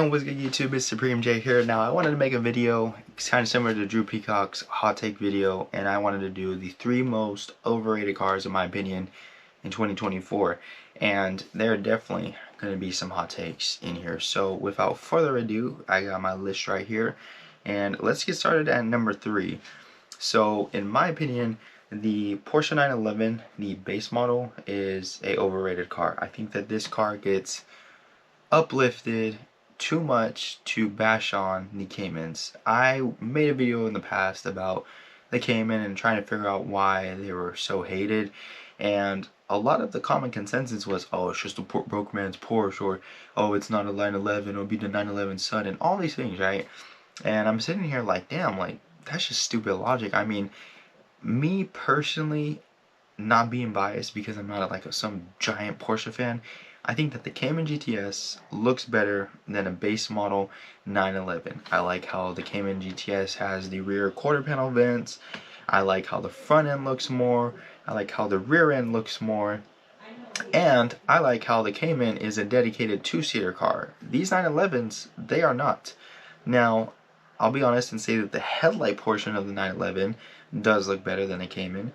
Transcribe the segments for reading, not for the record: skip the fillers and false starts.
What's good YouTube, it's Supreme J here. Now I wanted to make a video kind of similar to Drew Peacock's hot take video, and I wanted to do the 3 most overrated cars in my opinion in 2024, and there are definitely going to be some hot takes in here. So without further ado, I got my list right here, and let's get started at number 3. So in my opinion, the Porsche 911, the base model, is a overrated car. I think that this car gets uplifted too much to bash on the Caymans. I made a video in the past about the Cayman and trying to figure out why they were so hated, and a lot of the common consensus was, oh, it's just a broke man's Porsche, or oh, it's not a 911, it'll be the 911 Sun, and all these things, right? And I'm sitting here like, damn, like, that's just stupid logic. I mean, me personally, not being biased because I'm not like some giant Porsche fan, I think that the Cayman GTS looks better than a base model 911. I like how the Cayman GTS has the rear quarter panel vents. I like how the front end looks more. I like how the rear end looks more. And I like how the Cayman is a dedicated 2-seater car. These 911s, they are not. Now, I'll be honest and say that the headlight portion of the 911 does look better than a Cayman,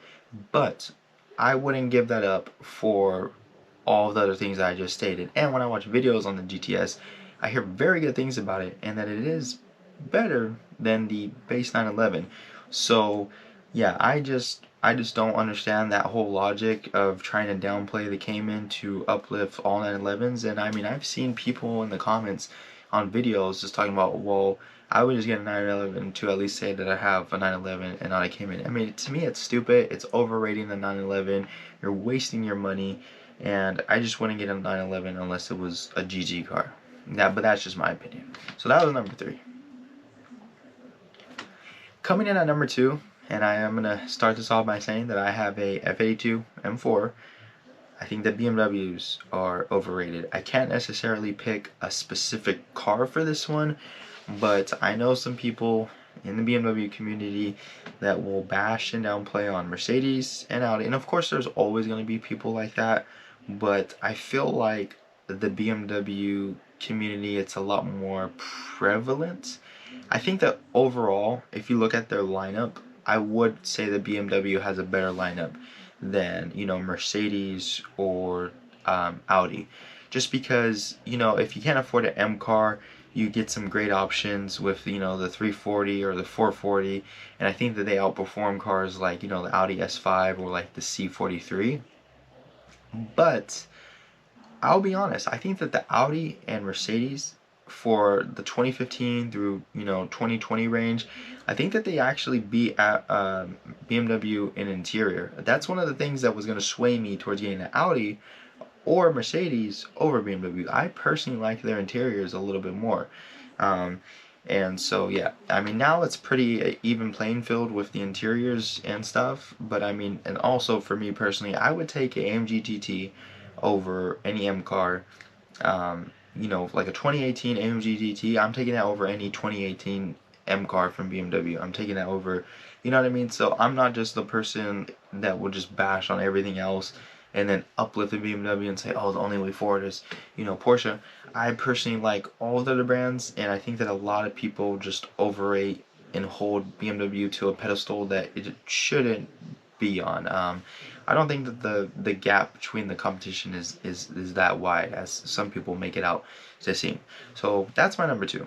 but I wouldn't give that up for all of the other things that I just stated. And when I watch videos on the GTS, I hear very good things about it, and that it is better than the base 911. So yeah, I just don't understand that whole logic of trying to downplay the Cayman to uplift all 911s. And I mean, I've seen people in the comments on videos just talking about, well, I would just get a 911 to at least say that I have a 911 and not a Cayman. I mean, to me, it's stupid. It's overrating the 911. You're wasting your money, and I just wouldn't get a 911 unless it was a GG car. But that's just my opinion. So that was number 3. Coming in at number 2, and I am gonna start this off by saying that I have a F82 M4. I think that BMWs are overrated. I can't necessarily pick a specific car for this one, but I know some people in the BMW community that will bash and downplay on Mercedes and Audi, and of course there's always going to be people like that, but I feel like the BMW community, it's a lot more prevalent. I think that overall, if you look at their lineup, I would say that BMW has a better lineup than, Mercedes or Audi, just because, if you can't afford an M car, you get some great options with, the 340 or the 440, and I think that they outperform cars like, the Audi S5 or like the C43. But I'll be honest, I think that the Audi and Mercedes for the 2015 through 2020 range, I think that they actually beat BMW in interior. That's one of the things that was going to sway me towards getting an Audi or Mercedes over BMW. I personally like their interiors a little bit more. And so yeah, I mean, now it's pretty even playing field with the interiors and stuff, but I mean, and also for me personally, I would take an AMG GT over any M car. Like a 2018 AMG GT, I'm taking that over any 2018 M car from BMW. I'm taking that over, you know what I mean? So I'm not just the person that will just bash on everything else and then uplift the BMW and say, oh, the only way forward is, Porsche. I personally like all of the other brands, and I think that a lot of people just overrate and hold BMW to a pedestal that it shouldn't be on. I don't think that the gap between the competition is that wide as some people make it out to seem. So that's my number 2.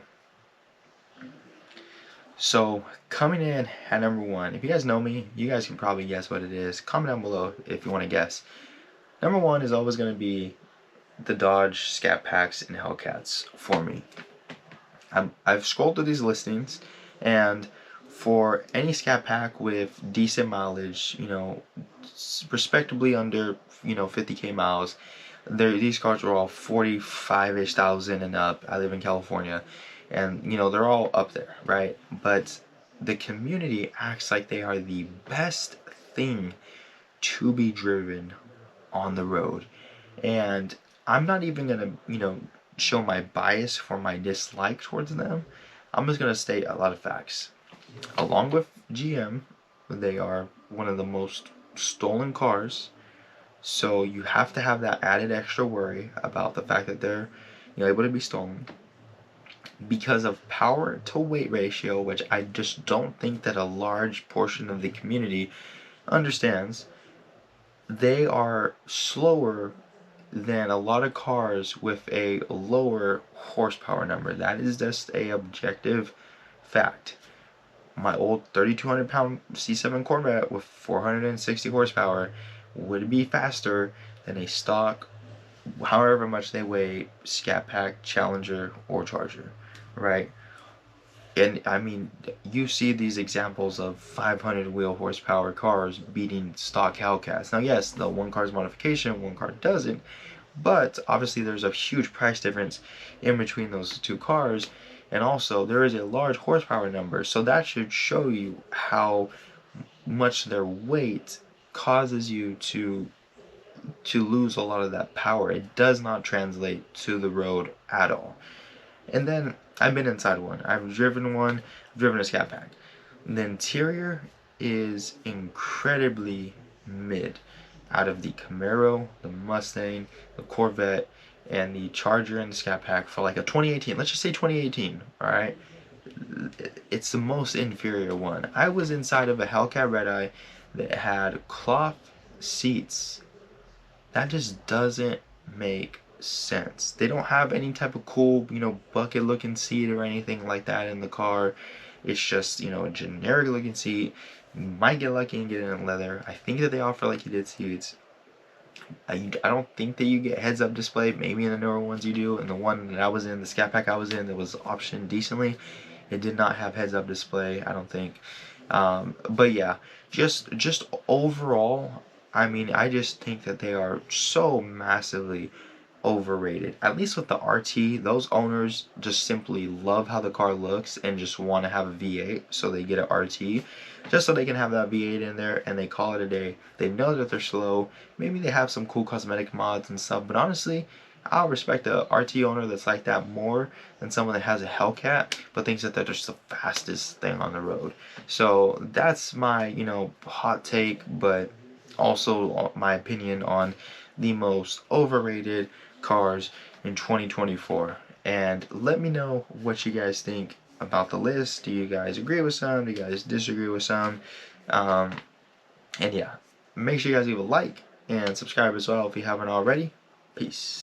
So coming in at number 1, if you guys know me, you guys can probably guess what it is. Comment down below if you want to guess. Number 1 is always going to be the Dodge Scat Packs and Hellcats for me. I've scrolled through these listings, and for any Scat Pack with decent mileage, respectably under 50k miles, these cars are all 45-ish thousand and up. I live in California, and they're all up there, right? But the community acts like they are the best thing to be driven on the road, and I'm not even gonna show my bias for my dislike towards them. I'm just gonna state a lot of facts. Along with GM, they are one of the most stolen cars, so you have to have that added extra worry about the fact that they're able to be stolen. because of power to weight ratio, which I just don't think that a large portion of the community understands. They are slower than a lot of cars with a lower horsepower number. That is just a objective fact. My old 3,200 pound C7 Corvette with 460 horsepower would be faster than a stock, however much they weigh, Scat Pack, Challenger, or Charger, right? And I mean, you see these examples of 500 wheel horsepower cars beating stock Hellcats. Now, yes, the one car's modification, one car doesn't, but obviously there's a huge price difference in between those two cars, and also there is a large horsepower number, so that should show you how much their weight causes you to lose a lot of that power. It does not translate to the road at all. And then I've been inside one. I've driven one. I've driven a Scat Pack. The interior is incredibly mid. Out of the Camaro, the Mustang, the Corvette, and the Charger and the Scat Pack for like a 2018. Let's just say 2018. All right. It's the most inferior one. I was inside of a Hellcat Red Eye that had cloth seats. That just doesn't make sense. They don't have any type of cool, bucket looking seat or anything like that in the car. It's just, a generic looking seat. You might get lucky and get it in leather. I think that they offer like heated seats. I don't think that you get heads up display. Maybe in the newer ones you do. And the one that I was in, the Scat Pack I was in, that was optioned decently, it did not have heads up display, I don't think. But yeah, just overall, I mean, I just think that they are so massively overrated. At least with the RT, those owners just simply love how the car looks and just want to have a V8, so they get an RT just so they can have that V8 in there and they call it a day. They know that they're slow. Maybe they have some cool cosmetic mods and stuff, but honestly, I'll respect a RT owner that's like that more than someone that has a Hellcat but thinks that they're just the fastest thing on the road. So that's my, hot take, but also my opinion on the most overrated cars in 2024. And let me know what you guys think about the list. Do you guys agree with some? Do you guys disagree with some? And yeah, make sure you guys leave a like and subscribe as well if you haven't already. Peace.